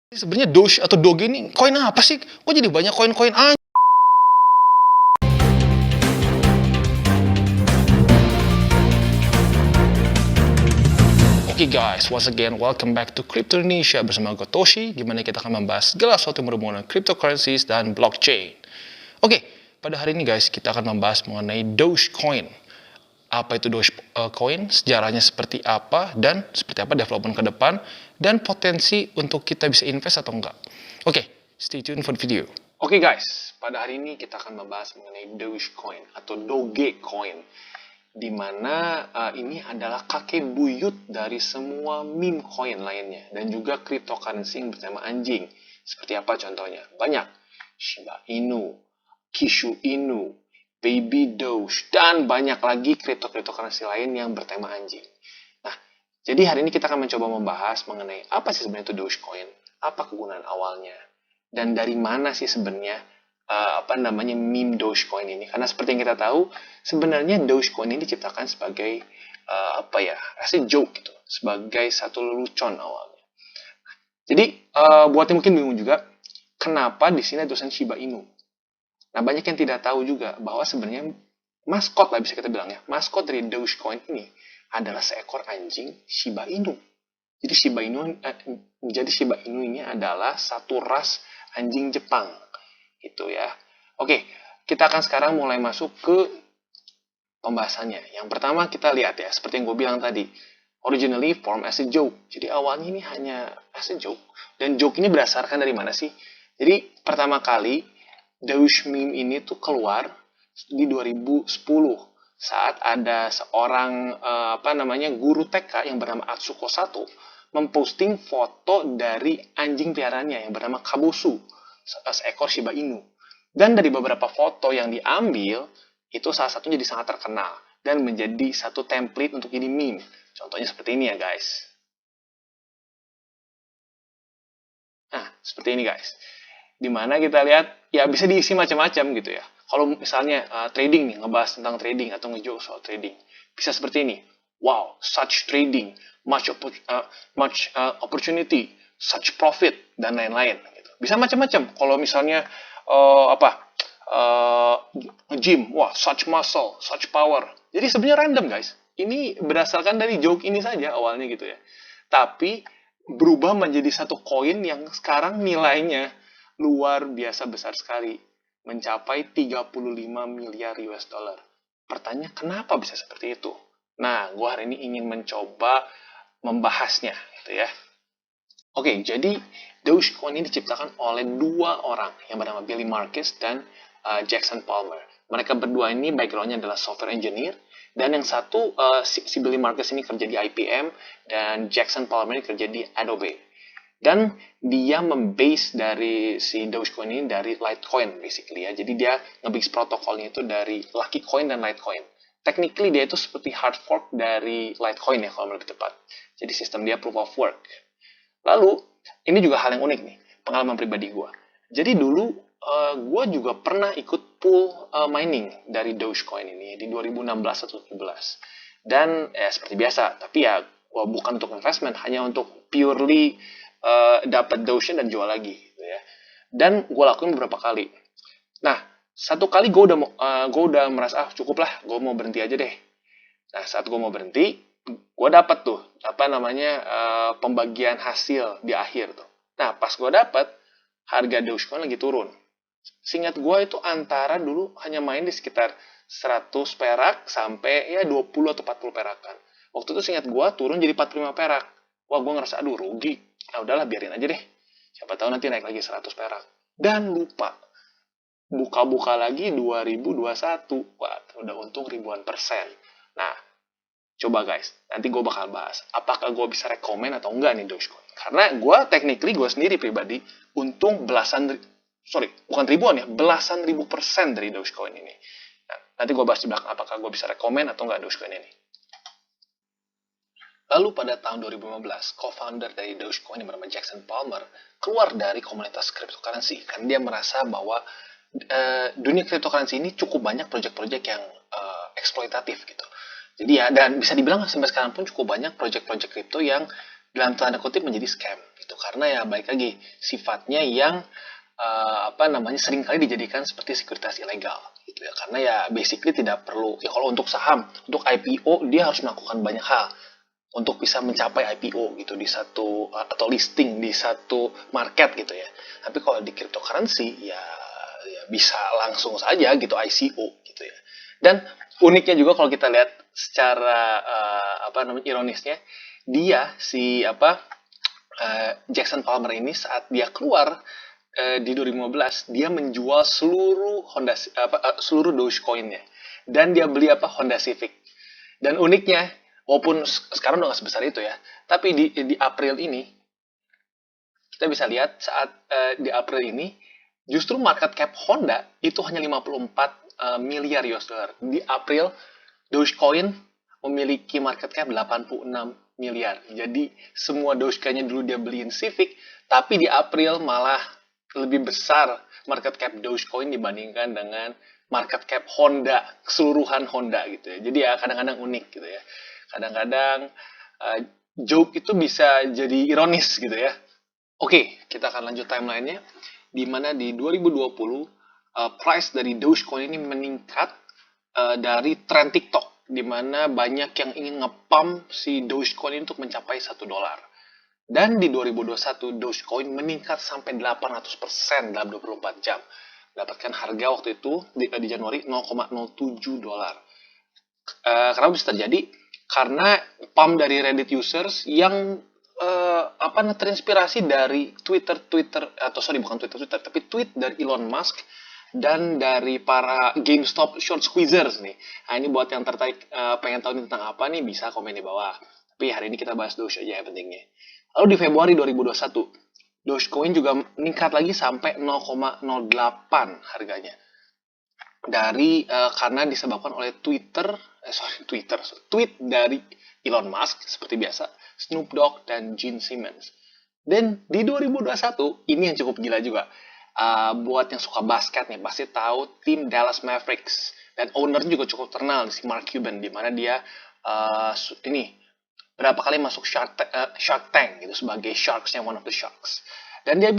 Sebenarnya Doge atau Doge ini koin apa sih? Kok jadi banyak koin-koin aja? Oke guys, once again welcome back to Crypto Indonesia bersama gue Toshi, di mana kita akan membahas segala sesuatu yang berhubungan dengan cryptocurrencies dan blockchain. Oke, pada hari ini guys kita akan membahas mengenai Dogecoin. Apa itu Dogecoin, sejarahnya seperti apa, dan seperti apa development ke depan, dan potensi untuk kita bisa invest atau enggak. Oke, stay tune for the video. Oke guys, pada hari ini kita akan membahas mengenai Dogecoin atau Dogecoin, di mana ini adalah kakek buyut dari semua meme coin lainnya, dan juga cryptocurrency yang bertema anjing. Seperti apa contohnya? Banyak. Shiba Inu, Kishu Inu, Baby Doge, dan banyak lagi cryptocurrency lain yang bertema anjing. Nah, jadi hari ini kita akan mencoba membahas mengenai apa sih sebenarnya itu Dogecoin, apa kegunaan awalnya, dan dari mana sih sebenarnya meme Dogecoin ini. Karena seperti yang kita tahu, sebenarnya Dogecoin ini diciptakan sebagai as a joke gitu, sebagai satu lelucon awalnya. Jadi buat yang mungkin bingung juga, kenapa di sini ada tulisan Shiba Inu. Nah, banyak yang tidak tahu juga bahwa sebenarnya maskot lah bisa kita bilang ya, maskot dari Dogecoin ini adalah seekor anjing Shiba Inu. Jadi Shiba Inu ini adalah satu ras anjing Jepang, gitu ya. Oke, kita akan sekarang mulai masuk ke pembahasannya. Yang pertama kita lihat ya, seperti yang gue bilang tadi, originally formed as a joke. Jadi awalnya ini hanya as a joke. Dan joke ini berdasarkan dari mana sih? Jadi pertama kali Doge meme ini tuh keluar di 2010 saat ada seorang guru TK yang bernama Atsuko Sato memposting foto dari anjing peliharaannya yang bernama Kabusu, seekor Shiba Inu. Dan dari beberapa foto yang diambil, itu salah satunya jadi sangat terkenal dan menjadi satu template untuk jadi meme. Contohnya seperti ini ya guys. Nah, seperti ini guys. Dimana kita lihat ya bisa diisi macam-macam gitu ya. Kalau misalnya trading nih, ngebahas tentang trading atau ngejoke soal trading, bisa seperti ini. Wow, such trading, much opportunity, such profit, dan lain-lain. Gitu. Bisa macam-macam. Kalau misalnya gym, wah, such muscle, such power. Jadi sebenarnya random guys. Ini berdasarkan dari joke ini saja awalnya gitu ya. Tapi berubah menjadi satu koin yang sekarang nilainya luar biasa besar sekali, mencapai 35 miliar US dollar. Pertanyaan, kenapa bisa seperti itu? Nah, gue hari ini ingin mencoba membahasnya, gitu ya. Oke, jadi Dogecoin ini diciptakan oleh dua orang yang bernama Billy Marquez dan Jackson Palmer. Mereka berdua ini backgroundnya adalah software engineer, dan yang satu si Billy Marquez ini kerja di IBM dan Jackson Palmer ini kerja di Adobe. Dan dia membase dari si Dogecoin ini dari Litecoin basically ya. Jadi dia nge-base protokolnya itu dari Lucky Coin dan Litecoin. Technically dia itu seperti hard fork dari Litecoin ya kalau lebih tepat. Jadi sistem dia proof of work. Lalu ini juga hal yang unik nih, pengalaman pribadi gue. Jadi dulu gue juga pernah ikut pool mining dari Dogecoin ini di 2016 atau 2017. Dan seperti biasa, tapi ya bukan untuk investment, hanya untuk purely dapat Doge dan jual lagi gitu ya. Dan gue lakuin beberapa kali. Nah, satu kali gue udah merasa cukup lah, gue mau berhenti aja deh. Nah, saat gue mau berhenti, gue dapat tuh pembagian hasil di akhir tuh. Nah, pas gue dapat, harga Dogecoin lagi turun. Seingat gue itu antara dulu hanya main di sekitar 100 perak sampai ya 20 atau 40 perakan. Waktu itu seingat gue turun jadi 45 perak. Wah, gue ngerasa aduh rugi. Nah udahlah biarin aja deh. Siapa tahu nanti naik lagi 100 perak. Dan lupa. Buka-buka lagi 2021. Wah, udah untung ribuan persen. Nah, coba guys. Nanti gue bakal bahas. Apakah gue bisa rekomen atau enggak nih Dogecoin. Karena gue gue sendiri pribadi untung belasan ribu persen dari Dogecoin ini. Nah, nanti gue bahas di belakang apakah gue bisa rekomen atau enggak Dogecoin ini. Lalu pada tahun 2015, co-founder dari Dogecoin yang bernama Jackson Palmer keluar dari komunitas cryptocurrency karena dia merasa bahwa dunia cryptocurrency ini cukup banyak proyek-proyek yang eksploitatif gitu. Jadi ya, dan bisa dibilang sampai sekarang pun cukup banyak proyek-proyek kripto yang dalam tanda kutip menjadi scam. gitu. Karena ya balik lagi sifatnya yang seringkali dijadikan seperti sekuritas ilegal gitu ya. Karena ya basically tidak perlu ya, kalau untuk saham, untuk IPO dia harus melakukan banyak hal untuk bisa mencapai IPO gitu di satu atau listing di satu market gitu ya. Tapi kalau di cryptocurrency ya bisa langsung saja gitu ICO gitu ya. Dan uniknya juga kalau kita lihat secara ironisnya, dia Jackson Palmer ini saat dia keluar di 2015 dia menjual seluruh seluruh Dogecoin-nya dan dia beli Honda Civic. Dan uniknya, walaupun sekarang udah nggak sebesar itu ya, tapi di April ini kita bisa lihat saat di April ini justru market cap Honda itu hanya 54 miliar US dollar. Di April Dogecoin memiliki market cap 86 miliar. Jadi semua Dogecoin-nya dulu dia beliin Civic, tapi di April malah lebih besar market cap Dogecoin dibandingkan dengan market cap Honda, keseluruhan Honda gitu ya. Jadi ya kadang-kadang unik gitu ya. Kadang-kadang joke itu bisa jadi ironis gitu ya. Oke, kita akan lanjut timeline-nya. Di mana di 2020 price dari Dogecoin ini meningkat dari tren TikTok, di mana banyak yang ingin nge-pump si Dogecoin untuk mencapai $1. Dan di 2021, Dogecoin meningkat sampai 800% dalam 24 jam. Mendapatkan harga waktu itu di Januari $0,07. Kenapa bisa terjadi? Karena pump dari Reddit users yang terinspirasi dari tweet dari Elon Musk dan dari para GameStop short squeezers nih. Nah, ini buat yang tertarik pengen tahu ini tentang apa nih, bisa komen di bawah. Tapi hari ini kita bahas Doge aja ya pentingnya. Lalu di Februari 2021, Dogecoin juga meningkat lagi sampai 0,08 harganya. Karena disebabkan oleh tweet dari Elon Musk seperti biasa, Snoop Dogg dan Gene Simmons. Dan di 2021 ini yang cukup gila juga. Buat yang suka basket nih pasti tahu tim Dallas Mavericks, dan owner juga cukup terkenal si Mark Cuban, di mana dia berapa kali masuk Shark Tank gitu sebagai Sharks yang one of the Sharks. Dan dia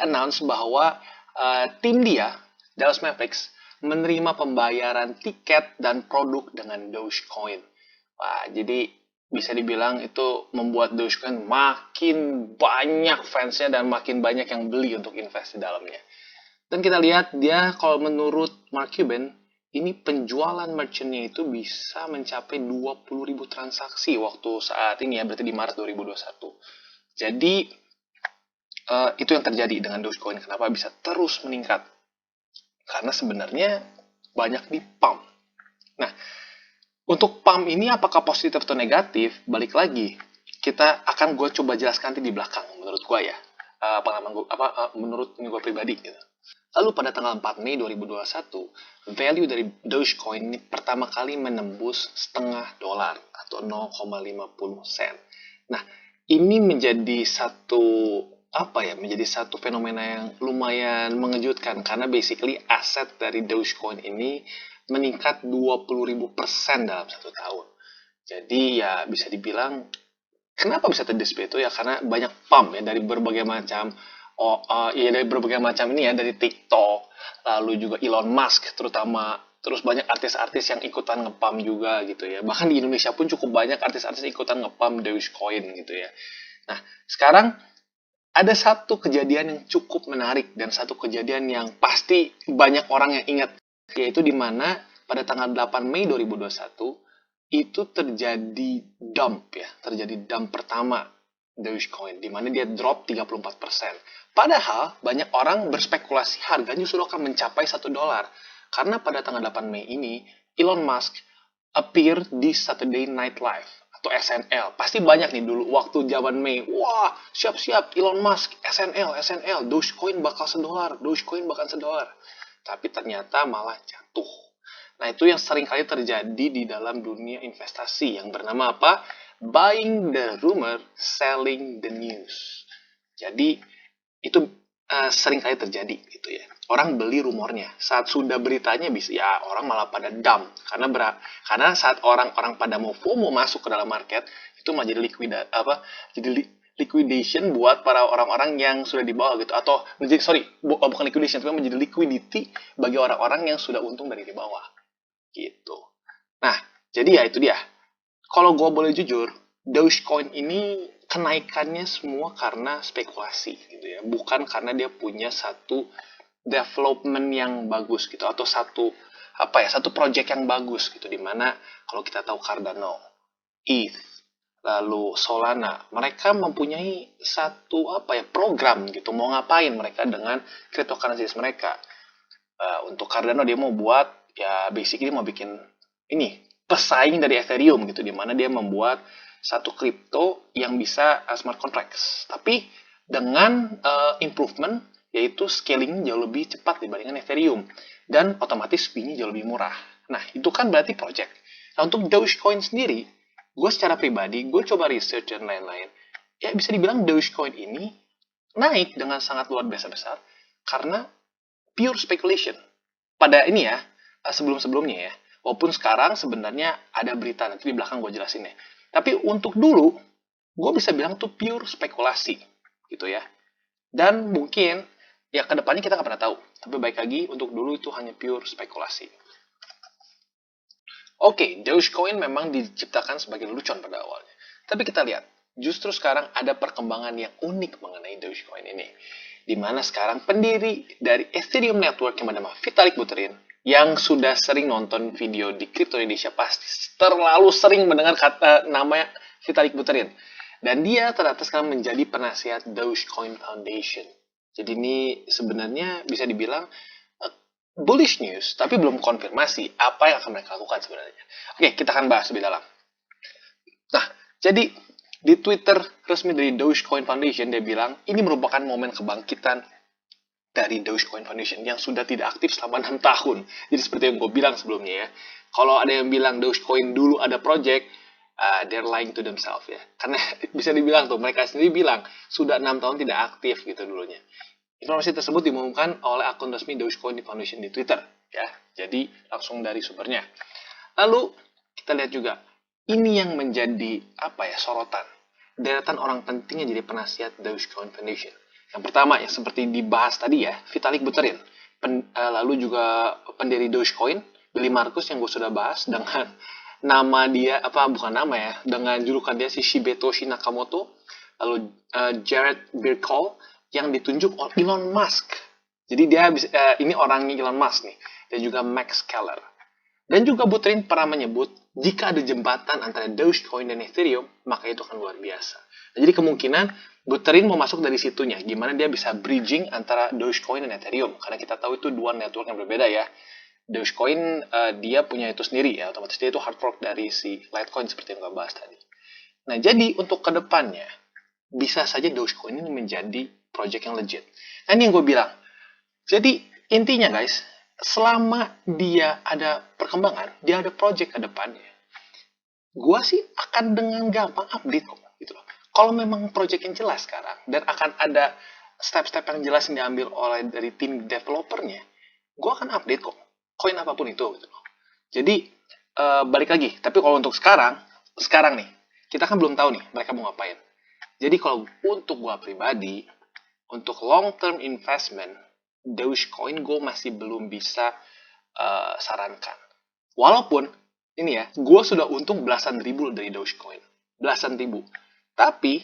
announce bahwa tim dia Dallas Mavericks menerima pembayaran tiket dan produk dengan Dogecoin. Wah, jadi bisa dibilang itu membuat Dogecoin makin banyak fansnya dan makin banyak yang beli untuk invest di dalamnya. Dan kita lihat dia, kalau menurut Mark Cuban, ini penjualan merchant-nya itu bisa mencapai 20.000 transaksi waktu saat ini ya, berarti di Maret 2021. Jadi itu yang terjadi dengan Dogecoin. Kenapa bisa terus meningkat? Karena sebenarnya banyak di pump. Nah, untuk pump ini apakah positif atau negatif? Balik lagi, gue coba jelaskan nanti di belakang menurut gue ya. Pengalaman gue, menurut gue pribadi gitu. Lalu pada tanggal 4 Mei 2021, value dari Dogecoin ini pertama kali menembus $0,5 atau 0,50 sen. Nah, ini menjadi satu fenomena yang lumayan mengejutkan, karena basically aset dari Dogecoin ini meningkat 20.000% dalam 1 tahun. Jadi ya bisa dibilang, kenapa bisa terjadi itu ya, karena banyak pump ya dari berbagai macam dari berbagai macam ini ya, dari TikTok, lalu juga Elon Musk terutama, terus banyak artis-artis yang ikutan nge-pump juga gitu ya. Bahkan di Indonesia pun cukup banyak artis-artis ikutan nge-pump Dogecoin gitu ya. Nah, sekarang ada satu kejadian yang cukup menarik dan satu kejadian yang pasti banyak orang yang ingat, yaitu di mana pada tanggal 8 Mei 2021 itu terjadi dump pertama Dogecoin, di mana dia drop 34%. Padahal banyak orang berspekulasi harganya justru akan mencapai $1. Karena pada tanggal 8 Mei ini, Elon Musk appear di Saturday Night Live atau SNL. Pasti banyak nih dulu waktu zaman Mei. Wah, siap-siap Elon Musk, SNL, Dogecoin bakal $1, Dogecoin bakal $1. Tapi ternyata malah jatuh. Nah, itu yang sering kali terjadi di dalam dunia investasi yang bernama apa? Buying the rumor, selling the news. Jadi itu sering kali terjadi gitu ya. Orang beli rumornya, saat sudah beritanya bisa ya orang malah pada dump karena saat orang pada mau FOMO masuk ke dalam market, itu malah jadi liquidation buat para orang-orang yang sudah di bawah gitu, atau menjadi bukan liquidation tapi menjadi liquidity bagi orang-orang yang sudah untung dari di bawah gitu. Nah, jadi ya itu dia. Kalau gue boleh jujur, Dogecoin ini kenaikannya semua karena spekulasi gitu ya, bukan karena dia punya satu development yang bagus gitu, atau satu project yang bagus gitu, dimana kalau kita tahu Cardano, ETH, lalu Solana, mereka mempunyai satu program gitu, mau ngapain mereka dengan cryptocurrencies mereka. Untuk Cardano dia mau buat ya basically mau bikin ini pesaing dari Ethereum gitu, dimana dia membuat satu kripto yang bisa smart contracts, tapi dengan improvement, yaitu scaling jauh lebih cepat dibandingkan Ethereum, dan otomatis fee-nya jauh lebih murah. Nah, itu kan berarti project. Nah, untuk Dogecoin sendiri, gue secara pribadi, gue coba research dan lain-lain, ya bisa dibilang Dogecoin ini naik dengan sangat luar biasa besar, karena pure speculation. Pada ini ya, sebelum-sebelumnya ya, walaupun sekarang sebenarnya ada berita, nanti di belakang gue jelasin ya. Tapi untuk dulu, gue bisa bilang tuh pure spekulasi, gitu ya. Dan mungkin, ya kedepannya kita nggak pernah tahu. Tapi baik lagi, untuk dulu itu hanya pure spekulasi. Oke, Dogecoin memang diciptakan sebagai lelucon pada awalnya. Tapi kita lihat, justru sekarang ada perkembangan yang unik mengenai Dogecoin ini. Di mana sekarang pendiri dari Ethereum Network yang bernama Vitalik Buterin, yang sudah sering nonton video di Crypto Indonesia pasti terlalu sering mendengar kata nama Vitalik Buterin. Dan dia ternyata sekarang menjadi penasihat Dogecoin Foundation. Jadi ini sebenarnya bisa dibilang bullish news, tapi belum konfirmasi apa yang akan mereka lakukan sebenarnya. Oke, kita akan bahas lebih dalam. Nah, jadi di Twitter resmi dari Dogecoin Foundation, dia bilang ini merupakan momen kebangkitan dari Dogecoin Foundation yang sudah tidak aktif selama 6 tahun. Jadi seperti yang gue bilang sebelumnya ya, kalau ada yang bilang Dogecoin dulu ada project, they're lying to themselves ya. Karena bisa dibilang tuh, mereka sendiri bilang sudah 6 tahun tidak aktif gitu dulunya. Informasi tersebut diumumkan oleh akun resmi Dogecoin Foundation di Twitter, ya. Jadi langsung dari sumbernya. Lalu kita lihat juga, ini yang menjadi sorotan. Deretan orang penting yang jadi penasihat Dogecoin Foundation. Yang pertama yang seperti dibahas tadi ya, Vitalik Buterin. Lalu juga pendiri Dogecoin, Billy Markus yang gue sudah bahas dengan nama dia dengan julukan dia si Shibetoshi Nakamoto. Lalu Jared Birkall yang ditunjuk oleh Elon Musk. Jadi dia ini orangnya Elon Musk nih. Dan juga Max Keller. Dan juga Buterin pernah menyebut, jika ada jembatan antara Dogecoin dan Ethereum, maka itu akan luar biasa. Nah, jadi kemungkinan Buterin mau masuk dari situnya, gimana dia bisa bridging antara Dogecoin dan Ethereum. Karena kita tahu itu dua network yang berbeda ya. Dogecoin dia punya itu sendiri ya, otomatis dia itu hard fork dari si Litecoin seperti yang gue bahas tadi. Nah, jadi untuk kedepannya, bisa saja Dogecoin ini menjadi project yang legit. Nah, ini yang gue bilang. Jadi, intinya guys, selama dia ada perkembangan, dia ada project ke depannya, gue sih akan dengan gampang update kok. Gitu loh. Kalau memang project yang jelas sekarang, dan akan ada step-step yang jelas yang diambil oleh dari tim developernya, gue akan update kok. Koin apapun itu. Gitu loh. Jadi, balik lagi. Tapi kalau untuk sekarang nih, kita kan belum tahu nih mereka mau ngapain. Jadi kalau untuk gue pribadi, untuk long term investment, Dogecoin gue masih belum bisa sarankan. Walaupun ini ya, gue sudah untung belasan ribu dari Dogecoin, belasan ribu. Tapi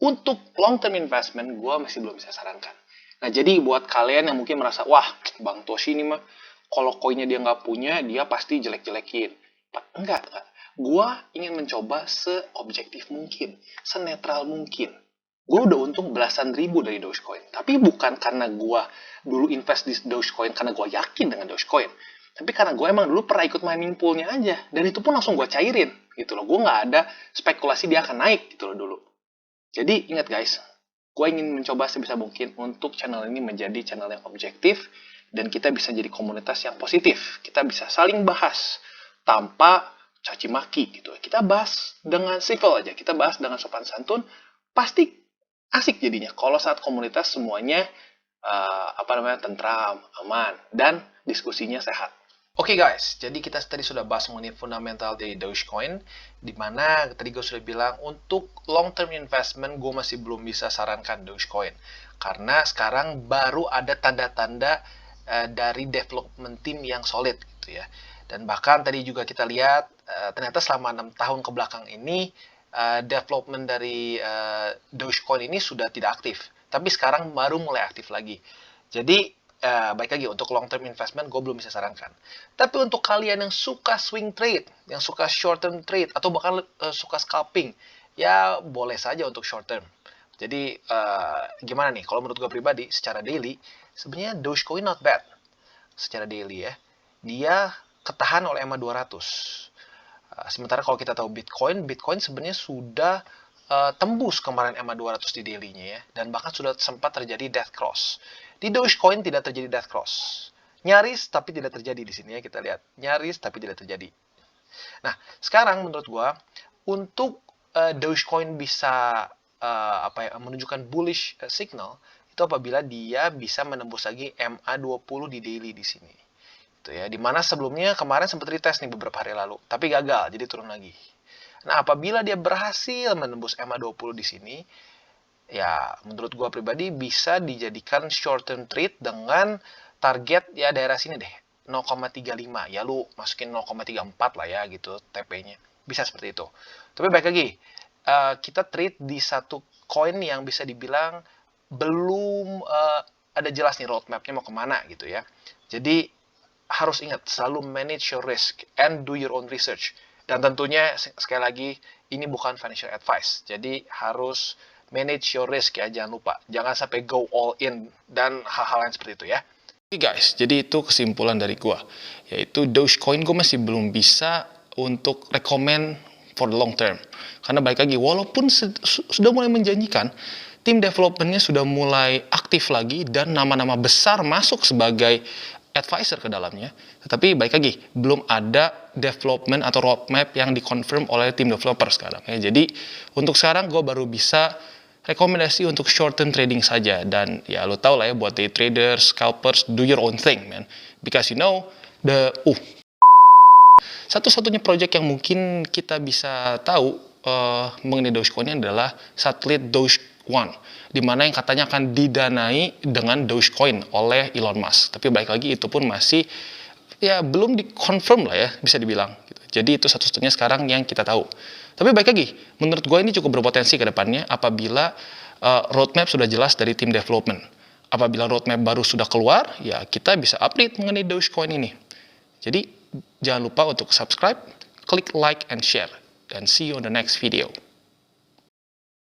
untuk long term investment gue masih belum bisa sarankan. Nah jadi buat kalian yang mungkin merasa, wah Bang Toshi ini mah kalau koinnya dia nggak punya, dia pasti jelek-jelekin. Enggak. Gue ingin mencoba seobjektif mungkin, senetral mungkin. Gue udah untung belasan ribu dari Dogecoin. Tapi bukan karena gue dulu invest di Dogecoin karena gue yakin dengan Dogecoin. Tapi karena gue emang dulu pernah ikut mining poolnya aja. Dan itu pun langsung gue cairin. Gitu loh. Gue nggak ada spekulasi dia akan naik gitu loh dulu. Jadi ingat guys, gue ingin mencoba sebisa mungkin untuk channel ini menjadi channel yang objektif. Dan kita bisa jadi komunitas yang positif. Kita bisa saling bahas tanpa caci maki gitu. Kita bahas dengan civil aja. Kita bahas dengan sopan santun. Pasti asik jadinya kalau saat komunitas semuanya tentram, aman, dan diskusinya sehat. Oke guys, jadi kita tadi sudah bahas mengenai fundamental dari Dogecoin, di mana tadi gue sudah bilang untuk long term investment gue masih belum bisa sarankan Dogecoin, karena sekarang baru ada tanda-tanda dari development team yang solid gitu ya. Dan bahkan tadi juga kita lihat ternyata selama 6 tahun ke belakang ini development dari Dogecoin ini sudah tidak aktif, tapi sekarang baru mulai aktif lagi. Jadi baik lagi untuk long term investment gue belum bisa sarankan. Tapi untuk kalian yang suka swing trade, yang suka short term trade atau bahkan suka scalping, ya boleh saja untuk short term. Jadi gimana nih? Kalau menurut gue pribadi, secara daily, sebenarnya Dogecoin not bad. Secara daily ya, dia ketahan oleh EMA 200. Sementara kalau kita tahu Bitcoin sebenarnya sudah tembus kemarin EMA 200 di daily-nya ya, dan bahkan sudah sempat terjadi death cross. Di Dogecoin tidak terjadi death cross. Nyaris tapi tidak terjadi di sini ya, kita lihat. Nyaris tapi tidak terjadi. Nah, sekarang menurut gua untuk Dogecoin bisa menunjukkan bullish signal itu apabila dia bisa menembus lagi MA20 di daily di sini. Itu ya, dimana sebelumnya kemarin sempat retest nih beberapa hari lalu, tapi gagal, jadi turun lagi. Nah, apabila dia berhasil menembus MA20 di sini, ya menurut gua pribadi bisa dijadikan short term trade dengan target ya daerah sini deh, 0,35. Ya lu masukin 0,34 lah ya gitu TP-nya. Bisa seperti itu. Tapi baik lagi, kita trade di satu coin yang bisa dibilang belum ada jelas nih roadmap-nya mau kemana gitu ya. Jadi harus ingat selalu manage your risk and do your own research. Dan tentunya sekali lagi ini bukan financial advice. Jadi harus manage your risk ya, jangan lupa. Jangan sampai go all in dan hal-hal yang seperti itu ya. Oke guys, jadi itu kesimpulan dari gua. Yaitu Dogecoin gua masih belum bisa untuk recommend for the long term. Karena baik lagi, walaupun sudah mulai menjanjikan, tim developmentnya sudah mulai aktif lagi dan nama-nama besar masuk sebagai advisor ke dalamnya, tetapi baik lagi belum ada development atau roadmap yang dikonfirm oleh tim developer sekarang ya. Jadi untuk sekarang gue baru bisa rekomendasi untuk short term trading saja, dan ya lo tau lah ya buat day traders, scalpers, do your own thing man, because you know satu-satunya project yang mungkin kita bisa tahu mengenai Dogecoin adalah satelit Doge One, di mana yang katanya akan didanai dengan Dogecoin oleh Elon Musk. Tapi balik lagi itu pun masih ya belum dikonfirm lah ya, bisa dibilang. Gitu. Jadi itu satu-satunya sekarang yang kita tahu. Tapi balik lagi, menurut gue ini cukup berpotensi ke depannya apabila roadmap sudah jelas dari tim development. Apabila roadmap baru sudah keluar, ya kita bisa update mengenai Dogecoin ini. Jadi jangan lupa untuk subscribe, klik like and share, dan see you on the next video.